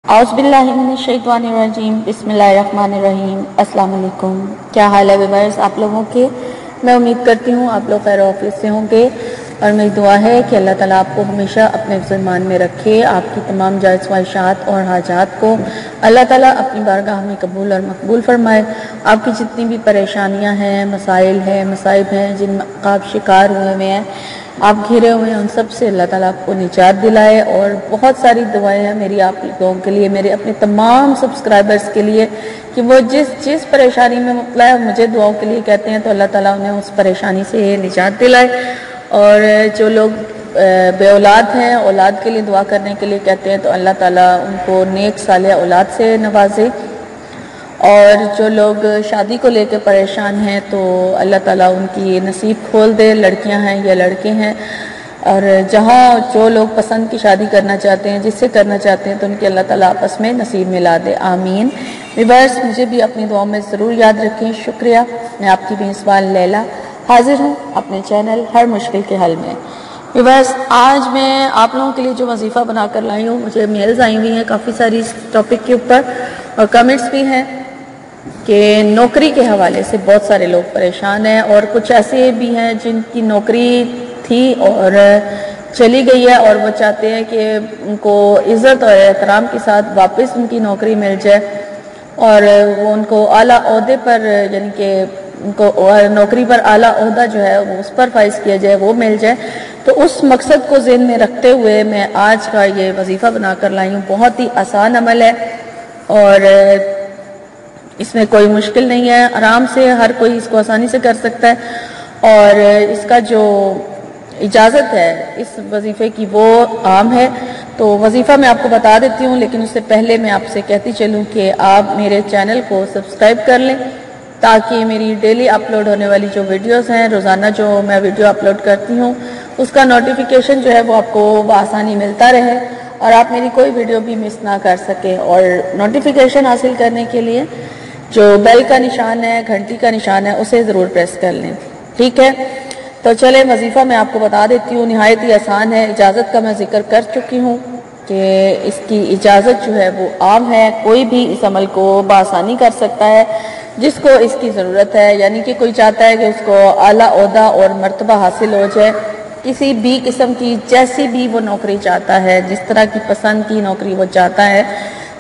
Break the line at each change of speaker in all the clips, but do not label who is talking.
औज़ुबिल्लाहिमिनश्शैतानिर्रजीम बिस्मिल्लाहिर्रहमानिर्रहीम। अस्सलाम वालेकुम। क्या हाल है व्यूअर्स आप लोगों के? मैं उम्मीद करती हूँ आप लोग खैर ऑफिस से होंगे और मेरी दुआ है कि अल्लाह ताला आपको हमेशा अपने फ़रमान में रखे। आपकी तमाम जायज़ ख्वाहिशात और हाजात को अल्लाह ताला अपनी बारगाह में कबूल और मकबूल फरमाए। आपकी जितनी भी परेशानियाँ हैं, मसाइल हैं, मसाइब हैं जिन आप शिकार हुए हुए हैं, आप घिरे हुए हैं, उन सब से अल्लाह ताला आपको निजात दिलाए। और बहुत सारी दुआएं हैं मेरी आप लोगों के लिए, मेरे अपने तमाम सब्सक्राइबर्स के लिए कि वो जिस परेशानी में मुब्तला है मुझे दुआओं के लिए कहते हैं तो अल्लाह ताला उन्हें उस परेशानी से निजात दिलाए। और जो लोग बे औलाद हैं, औलाद के लिए दुआ करने के लिए कहते हैं तो अल्लाह ताला उनको नेक सालिह औलाद से नवाजे। और जो लोग शादी को लेकर परेशान हैं तो अल्लाह ताला उनकी नसीब खोल दे, लड़कियां हैं या लड़के हैं। और जहाँ जो लोग पसंद की शादी करना चाहते हैं, जिससे करना चाहते हैं तो उनकी अल्लाह ताला आपस में नसीब मिला दे, आमीन। व्यूअर्स मुझे भी अपनी दुआ में ज़रूर याद रखें। शुक्रिया। मैं आपकी मेज़बान लैला हाजिर हूँ अपने चैनल हर मुश्किल के हल में। व्यूअर्स आज मैं आप लोगों के लिए जो वजीफ़ा बना कर लाई हूँ, मुझे मेल्स आई हुई हैं काफ़ी सारी इस टॉपिक के ऊपर और कमेंट्स भी हैं कि नौकरी के हवाले से बहुत सारे लोग परेशान हैं और कुछ ऐसे भी हैं जिनकी नौकरी थी और चली गई है और वो चाहते हैं कि उनको इज़्ज़त और एहतराम के साथ वापस उनकी नौकरी मिल जाए और वो उनको आला ओहदे पर, यानी कि उनको नौकरी पर आला ओहदा जो है वो उस पर फाइज किया जाए, वो मिल जाए। तो उस मकसद को ज़हन में रखते हुए मैं आज का ये वजीफ़ा बना कर लाई हूँ। बहुत ही आसान अमल है और इसमें कोई मुश्किल नहीं है, आराम से हर कोई इसको आसानी से कर सकता है। और इसका जो इजाज़त है इस वजीफ़े की वो आम है। तो वजीफ़ा मैं आपको बता देती हूँ, लेकिन उससे पहले मैं आपसे कहती चलूँ कि आप मेरे चैनल को सब्सक्राइब कर लें ताकि मेरी डेली अपलोड होने वाली जो वीडियोस हैं, रोज़ाना जो मैं वीडियो अपलोड करती हूँ, उसका नोटिफिकेशन जो है वो आपको बआसानी मिलता रहे और आप मेरी कोई वीडियो भी मिस ना कर सकें। और नोटिफिकेशन हासिल करने के लिए जो बेल का निशान है, घंटी का निशान है, उसे ज़रूर प्रेस कर लें, ठीक है। तो चले वजीफ़ा मैं आपको बता देती हूँ, नहायत ही आसान है। इजाज़त का मैं जिक्र कर चुकी हूँ कि इसकी इजाज़त जो है वो आम है, कोई भी इस अमल को बआसानी कर सकता है जिसको इसकी ज़रूरत है। यानी कि कोई चाहता है कि उसको आला ओहदा और मर्तबा हासिल हो जाए, किसी भी किस्म की जैसी भी वो नौकरी चाहता है, जिस तरह की पसंद की नौकरी वो चाहता है,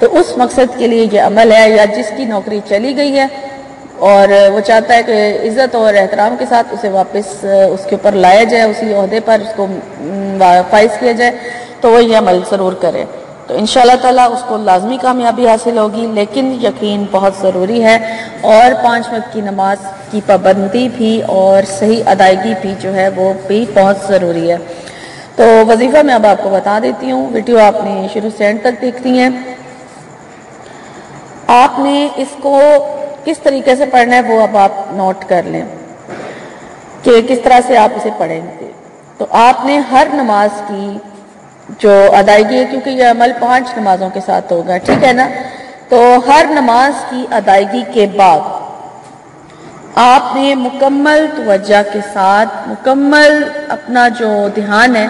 तो उस मकसद के लिए ये अमल है। या जिसकी नौकरी चली गई है और वो चाहता है कि इज़्ज़त और एहतराम के साथ उसे वापस उसके ऊपर लाया जाए, उसी ओहदे पर उसको फाइज किया जाए, तो वो ये अमल ज़रूर करे तो इंशाअल्लाह ताला उसको लाजमी कामयाबी हासिल होगी। लेकिन यकीन बहुत ज़रूरी है और 5 वक्त की नमाज की पाबंदी भी और सही अदायगी भी जो है वो भी बहुत ज़रूरी है। तो वजीफ़ा मैं अब आपको बता देती हूँ, वीडियो आपने शुरू से एंड तक देखनी है। आपने इसको किस तरीके से पढ़ना है वो अब आप नोट कर लें कि किस तरह से आप इसे पढ़ेंगे। तो आपने हर नमाज की जो अदायगी है, क्योंकि यह अमल 5 नमाजों के साथ होगा, ठीक है ना, तो हर नमाज की अदायगी के बाद आपने मुकम्मल तवज्जो के साथ, मुकम्मल अपना जो ध्यान है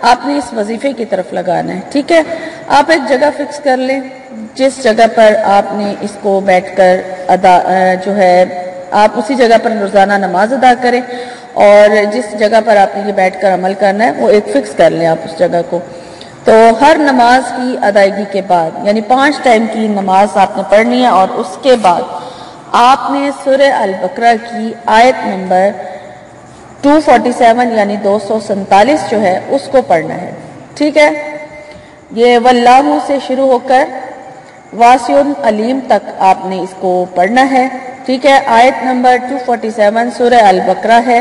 आपने इस वजीफे की तरफ लगाना है, ठीक है। आप एक जगह फिक्स कर लें जिस जगह पर आपने इसको बैठकर जो है आप उसी जगह पर रोज़ाना नमाज अदा करें और जिस जगह पर आपने ये बैठकर अमल करना है वो एक फिक्स कर लें आप उस जगह को। तो हर नमाज की अदायगी के बाद, यानी 5 टाइम की नमाज आपने पढ़नी है और उसके बाद आपने सूरह अल बकरा की आयत नंबर 247 यानी 247 जो है उसको पढ़ना है, ठीक है। ये वल्लाहु से शुरू होकर वासिउन अलीम तक आपने इसको पढ़ना है, ठीक है। आयत नंबर 247 सूरह अल बकरा है।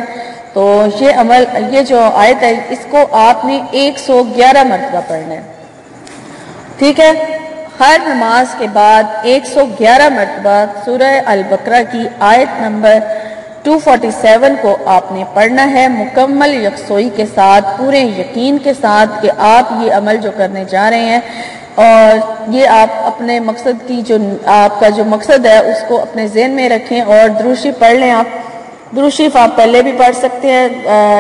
तो ये अमल, ये जो आयत है इसको आपने 111 मरतबा पढ़ना है, ठीक है। हर नमाज के बाद 111 मरतबा सूरह अल बकरा की आयत नंबर 247 को आपने पढ़ना है मुकम्मल यकसोई के साथ, पूरे यकीन के साथ कि आप ये अमल जो करने जा रहे हैं और ये आप अपने मकसद की जो आपका जो मकसद है उसको अपने ज़हन में रखें और दुरूशी पढ़ लें आप درود شریف آپ پہلے بھی پڑھ سکتے ہیں،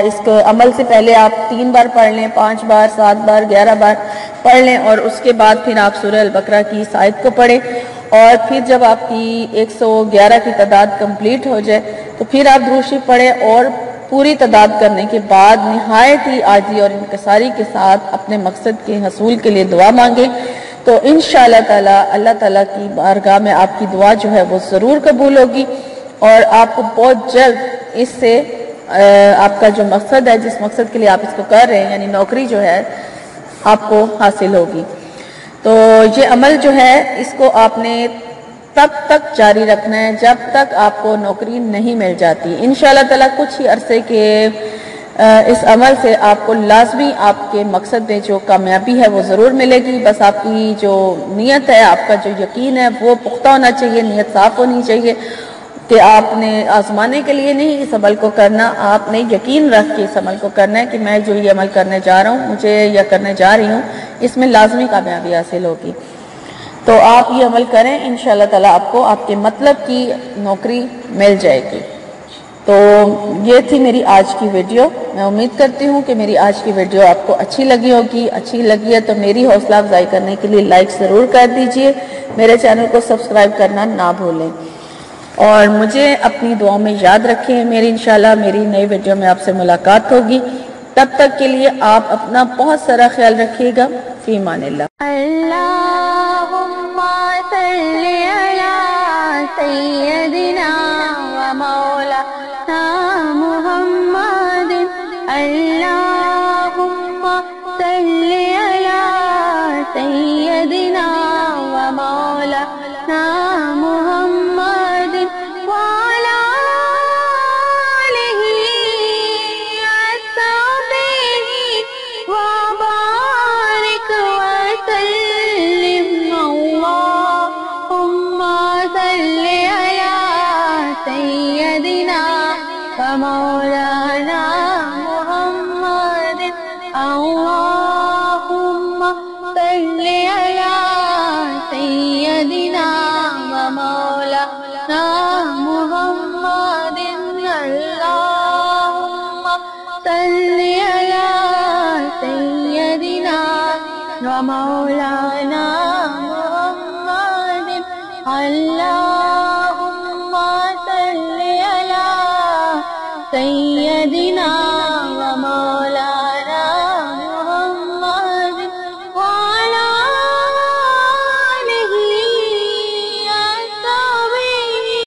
اس کو عمل سے پہلے آپ 3 بار پڑھ لیں، 5 بار، 7 بار، 11 بار پڑھ لیں، اور اس کے بعد پھر آپ سورہ البقرہ کی اس آیت کو پڑھیں، اور پھر جب آپ کی 111 کی تعداد کمپلیٹ ہو جائے تو پھر آپ درود شریف پڑھیں، اور پوری تعداد کرنے کے بعد نہایت ہی عاجزی اور انکساری کے ساتھ اپنے مقصد کے حصول کے لیے دعا مانگیں، تو انشاءاللہ تعالی اللہ تعالیٰ کی بارگاہ میں آپ کی دعا جو ہے وہ ضرور قبول ہوگی، اور آپ کو بہت جلد اس سے آپ کا جو مقصد ہے، جس مقصد کے لیے آپ اس کو کر رہے ہیں، یعنی نوکری جو ہے آپ کو حاصل ہوگی۔ تو یہ عمل جو ہے اس کو آپ نے تب تک جاری رکھنا ہے جب تک آپ کو نوکری نہیں مل جاتی۔ انشاءاللہ تعالیٰ کچھ ہی عرصے کے اس عمل سے آپ کو لازمی آپ کے مقصد میں جو کامیابی ہے وہ ضرور ملے گی، بس آپ کی جو نیت ہے، آپ کا جو یقین ہے وہ پختہ ہونا چاہیے، نیت صاف ہونی چاہیے کہ آپ نے آزمانے کے لیے نہیں اس عمل کو کرنا، آپ نے یقین رکھ کے اس عمل کو کرنا ہے کہ میں جو یہ عمل کرنے جا رہا ہوں، مجھے یا کرنے جا رہی ہوں، اس میں لازمی کامیابی حاصل ہوگی۔ تو آپ یہ عمل کریں، انشاءاللہ تعالیٰ آپ کو آپ کے مطلب کی نوکری مل جائے گی۔ تو یہ تھی میری آج کی ویڈیو، میں امید کرتی ہوں کہ میری آج کی ویڈیو آپ کو اچھی لگی ہوگی۔ اچھی لگی ہے تو میری حوصلہ افزائی کرنے کے لیے لائک ضرور کر دیجئے، میرے چینل کو سبسکرائب کرنا نہ بھولیں، اور مجھے اپنی دعاؤں میں یاد رکھیں۔ انشاءاللہ میری نئی ویڈیو میں آپ سے ملاقات ہوگی، تب تک کے لیے آپ اپنا بہت سارا خیال رکھیے گا۔ فی امان اللہ۔
اللہم صلی علی سیدنا و مولانا محمد، اللہم صلی علی سیدنا و مولانا محمد وعلی آلہ وصحبہ وبارک وسلم، اللہم صلی علی سیدنا و مولانا محمد، اللہم صلی علی سیدنا و مولانا محمد، اللہم صلی علی سیدنا و مولانا